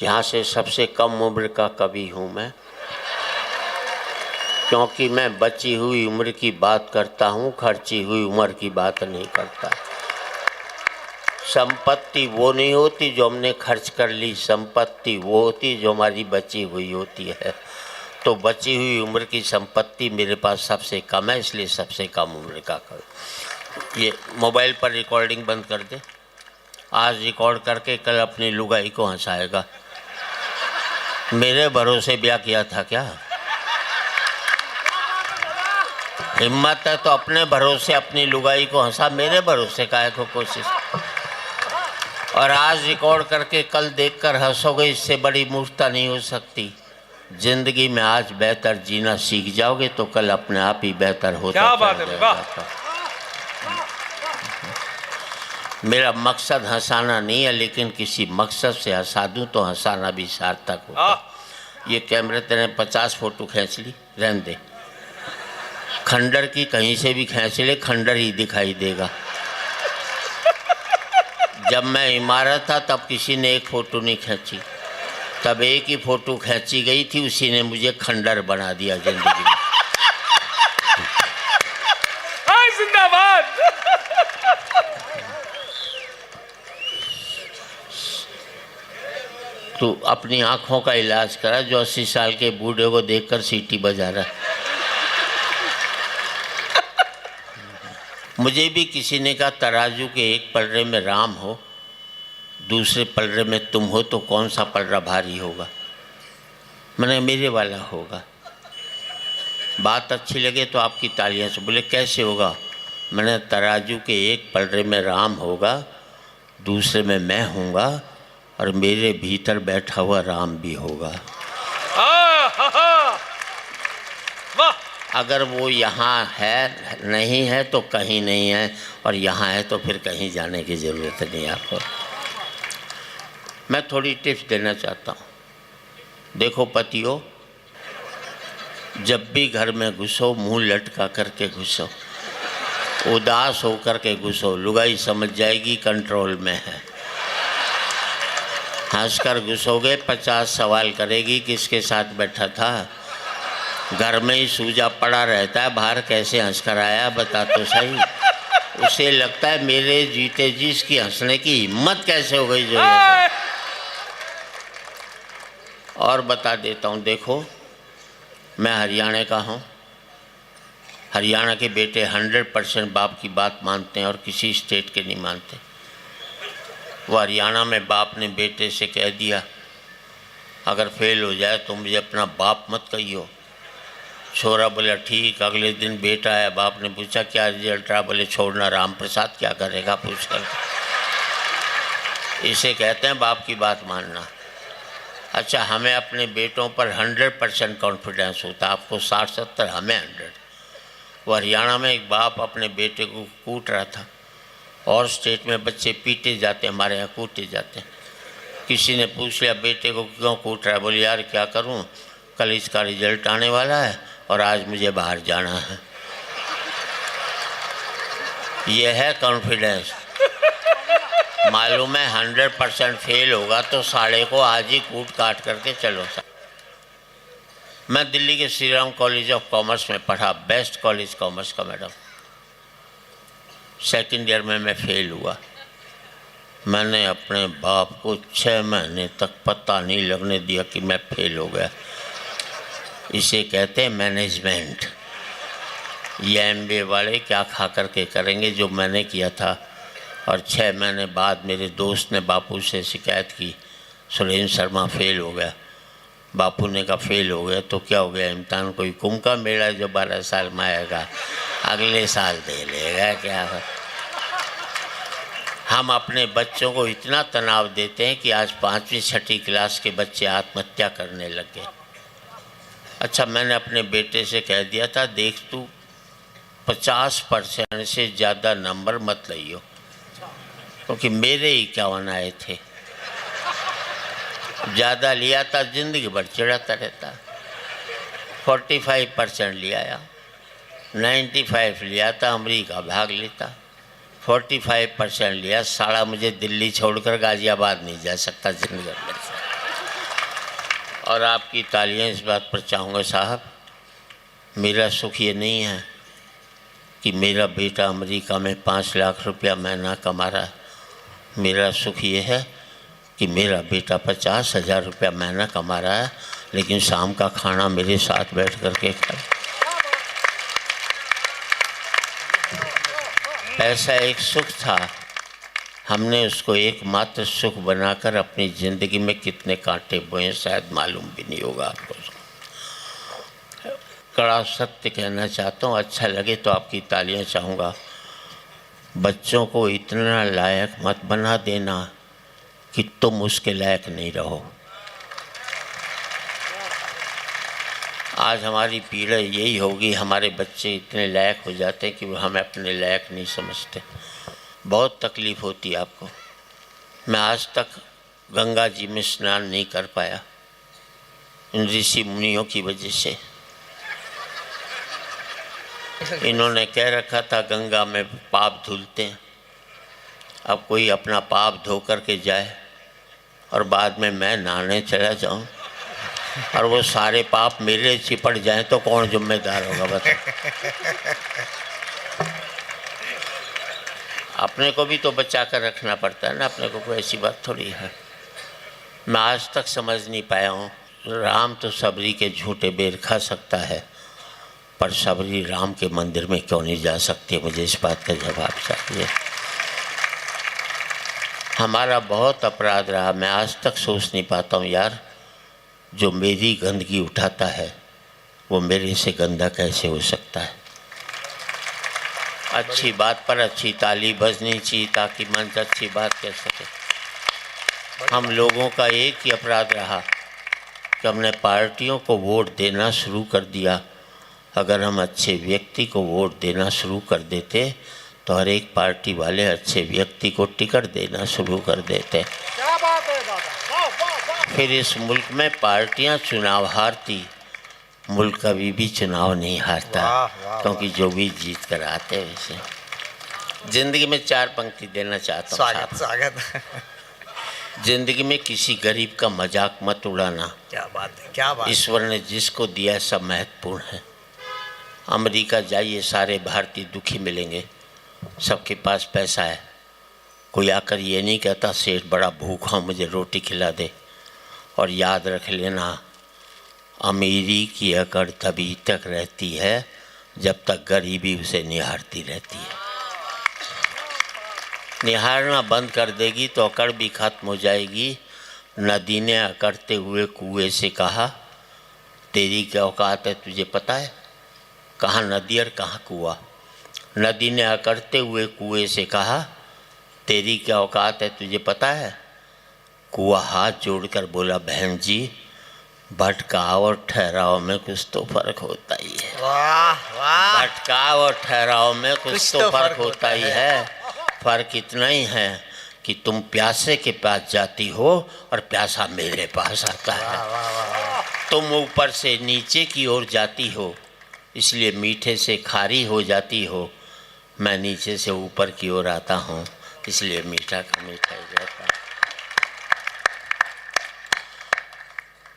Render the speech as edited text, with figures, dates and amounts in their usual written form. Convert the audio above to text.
यहाँ से सबसे कम उम्र का कवि हूँ मैं, क्योंकि मैं बची हुई उम्र की बात करता हूँ, खर्ची हुई उम्र की बात नहीं करता। संपत्ति वो नहीं होती जो हमने खर्च कर ली, संपत्ति वो होती जो हमारी बची हुई होती है। तो बची हुई उम्र की संपत्ति मेरे पास सबसे कम है, इसलिए सबसे कम उम्र का कवि। ये मोबाइल पर रिकॉर्डिंग बंद कर दे। आज रिकॉर्ड करके कल अपनी लुगाई को हंसाएगा। मेरे भरोसे ब्याह किया था क्या? हिम्मत है तो अपने भरोसे अपनी लुगाई को हंसा, मेरे भरोसे काहे को कोशिश। और आज रिकॉर्ड करके कल देखकर हंसोगे, इससे बड़ी मूर्खता नहीं हो सकती। जिंदगी में आज बेहतर जीना सीख जाओगे तो कल अपने आप ही बेहतर होता क्या बात है, वाह। मेरा मकसद हंसाना नहीं है, लेकिन किसी मकसद से हंसा दूं तो हंसाना भी सार्थक होता। ये कैमरे तेरे 50 फोटो खींच ली, रहने दे। खंडर की कहीं से भी खींच ले, खंडर ही दिखाई देगा। जब मैं इमारत था तब किसी ने एक फ़ोटो नहीं खींची, तब एक ही फ़ोटो खींची गई थी, उसी ने मुझे खंडर बना दिया जिंदगी में। जिंदाबाद। तो अपनी आँखों का इलाज करा, जो 80 साल के बूढ़े को देखकर सीटी बजा रहा। मुझे भी किसी ने कहा तराजू के एक पलड़े में राम हो, दूसरे पलड़े में तुम हो, तो कौन सा पलड़ा भारी होगा? मैंने मेरे वाला होगा। बात अच्छी लगे तो आपकी तालियां से बोले कैसे होगा? मैंने तराजू के एक पलड़े में राम होगा, दूसरे में मैं होऊंगा, और मेरे भीतर बैठा हुआ राम भी होगा। अगर वो यहाँ है नहीं है तो कहीं नहीं है, और यहाँ है तो फिर कहीं जाने की ज़रूरत नहीं आपको। मैं थोड़ी टिप्स देना चाहता हूँ। देखो पतियों, जब भी घर में घुसो मुंह लटका करके घुसो, उदास होकर के घुसो, लुगाई समझ जाएगी कंट्रोल में है। हंसकर घुसोगे 50 सवाल करेगी किसके साथ बैठा था। घर में ही सूजा पड़ा रहता है, बाहर कैसे हंसकर आया बता तो सही। उसे लगता है मेरे जीते जी इसकी हंसने की हिम्मत कैसे हो गई जो। और बता देता हूँ, देखो मैं हरियाणा का हूँ। हरियाणा के बेटे 100% बाप की बात मानते हैं और किसी स्टेट के नहीं मानते। वो हरियाणा में बाप ने बेटे से कह दिया अगर फेल हो जाए तो मुझे अपना बाप मत कहियो। छोरा बोला ठीक। अगले दिन बेटा आया, बाप ने पूछा क्या रिजल्ट रहा? बोले छोड़ना, राम प्रसाद क्या करेगा पूछ कर। इसे कहते हैं बाप की बात मानना। अच्छा, हमें अपने बेटों पर 100% कॉन्फिडेंस होता है, आपको 60-70, हमें 100। वो हरियाणा में एक बाप अपने बेटे को कूट रहा था, और स्टेट में बच्चे पीटे जाते, हमारे यहाँ कूटे जाते हैं। किसी ने पूछ लिया बेटे को क्यों कूट रहा है? बोले यार क्या करूँ, कल इसका रिजल्ट आने वाला है और आज मुझे बाहर जाना है। ये है कॉन्फिडेंस। मालूम है 100% फेल होगा तो साले को आज ही कूट काट करके चलो। मैं दिल्ली के Shri Ram college of commerce में पढ़ा, बेस्ट कॉलेज कॉमर्स का मैडम। सेकेंड ईयर में मैं फेल हुआ। मैंने अपने बाप को 6 महीने तक पता नहीं लगने दिया कि मैं फेल हो गया। इसे कहते हैं मैनेजमेंट। ये MBA वाले क्या खा कर के करेंगे जो मैंने किया था। और 6 महीने बाद मेरे दोस्त ने बापू से शिकायत की सुरेंद्र शर्मा फेल हो गया। बापू ने कहा फेल हो गया तो क्या हो गया, इम्तिहान कोई कुंभ का मेला जो 12 साल में आएगा, अगले साल दे लेगा क्या। हम अपने बच्चों को इतना तनाव देते हैं कि आज 5वीं-6ठी क्लास के बच्चे आत्महत्या करने लग गए। अच्छा, मैंने अपने बेटे से कह दिया था देख तू 50% से ज़्यादा नंबर मत लियो, क्योंकि मेरे ही 51 आए थे। ज़्यादा लिया था ज़िंदगी भर चिढ़ाता रहता। 45% लिया, 95 लिया था अमेरिका भाग लेता। 45% लिया, साला मुझे दिल्ली छोड़कर गाजियाबाद नहीं जा सकता जिंदगी में। और आपकी तालियां इस बात पर चाहूँगा साहब, मेरा सुख ये नहीं है कि मेरा बेटा अमेरिका में 5 लाख रुपया महीना कमा रहा है। मेरा सुख ये है कि मेरा बेटा 50,000 रुपया महीना कमा रहा है, लेकिन शाम का खाना मेरे साथ बैठ कर के खाए। पैसा एक सुख था, हमने उसको एकमात्र सुख बनाकर अपनी ज़िंदगी में कितने कांटे बोए शायद मालूम भी नहीं होगा आपको। कड़ा सत्य कहना चाहता हूँ, अच्छा लगे तो आपकी तालियां चाहूँगा। बच्चों को इतना लायक मत बना देना कि तुम उसके लायक नहीं रहो। आज हमारी पीड़ा यही होगी, हमारे बच्चे इतने लायक हो जाते हैं कि वो हमें अपने लायक नहीं समझते। बहुत तकलीफ़ होती है आपको। मैं आज तक गंगा जी में स्नान नहीं कर पाया इन ऋषि मुनियों की वजह से। इन्होंने कह रखा था गंगा में पाप धुलते हैं। अब कोई अपना पाप धो कर के जाए और बाद में मैं नहाने चला जाऊं और वो सारे पाप मेरे चिपट जाएं तो कौन जिम्मेदार होगा बताओ। अपने को भी तो बचा कर रखना पड़ता है ना, अपने को कोई ऐसी बात थोड़ी है। मैं आज तक समझ नहीं पाया हूँ, राम तो सबरी के झूठे बेर खा सकता है, पर सबरी राम के मंदिर में क्यों नहीं जा सकती? मुझे इस बात का जवाब चाहिए। हमारा बहुत अपराध रहा। मैं आज तक सोच नहीं पाता हूँ यार, जो मेरी गंदगी उठाता है वो मेरे से गंदा कैसे हो सकता है। अच्छी बात पर अच्छी ताली बजनी चाहिए ताकि मंच अच्छी बात कह सके। हम लोगों का एक ही अपराध रहा कि हमने पार्टियों को वोट देना शुरू कर दिया। अगर हम अच्छे व्यक्ति को वोट देना शुरू कर देते तो हर एक पार्टी वाले अच्छे व्यक्ति को टिकट देना शुरू कर देते। क्या बात है दादा, वाह वाह वाह। फिर इस मुल्क में पार्टियां चुनाव हारती, मुल्क कभी भी चुनाव नहीं हारता, क्योंकि जो भी जीत कर आते हैं वैसे। ज़िंदगी में 4 पंक्ति देना चाहता हूँ। स्वागत स्वागत। ज़िंदगी में किसी गरीब का मजाक मत उड़ाना। क्या बात है, क्या बात। ईश्वर ने जिसको दिया है सब महत्वपूर्ण है। अमेरिका जाइए, सारे भारतीय दुखी मिलेंगे, सबके पास पैसा है। कोई आकर ये नहीं कहता सेठ बड़ा भूखा हूँ मुझे रोटी खिला दे। और याद रख लेना, अमीरी की अकड़ तभी तक रहती है जब तक गरीबी उसे निहारती रहती है। निहारना बंद कर देगी तो अकड़ भी खत्म हो जाएगी। नदी ने अकड़ते हुए कुएं से कहा, तेरी क्या औकात है तुझे पता है? कहाँ नदी और कहाँ कुआं? नदी ने अकड़ते हुए कुएं से कहा, तेरी क्या औकात है तुझे पता है? कुआं हाथ जोड़कर बोला, बहन जी भटकाव और ठहराव में कुछ तो फर्क होता ही है। वाह वाह। भटकाव और ठहराव में कुछ तो फर्क होता ही है। फर्क इतना ही है कि तुम प्यासे के पास जाती हो और प्यासा मेरे पास आता है। तुम ऊपर से नीचे की ओर जाती हो, इसलिए मीठे से खारी हो जाती हो। मैं नीचे से ऊपर की ओर आता हूँ, इसलिए मीठा का मीठा हो जाता है।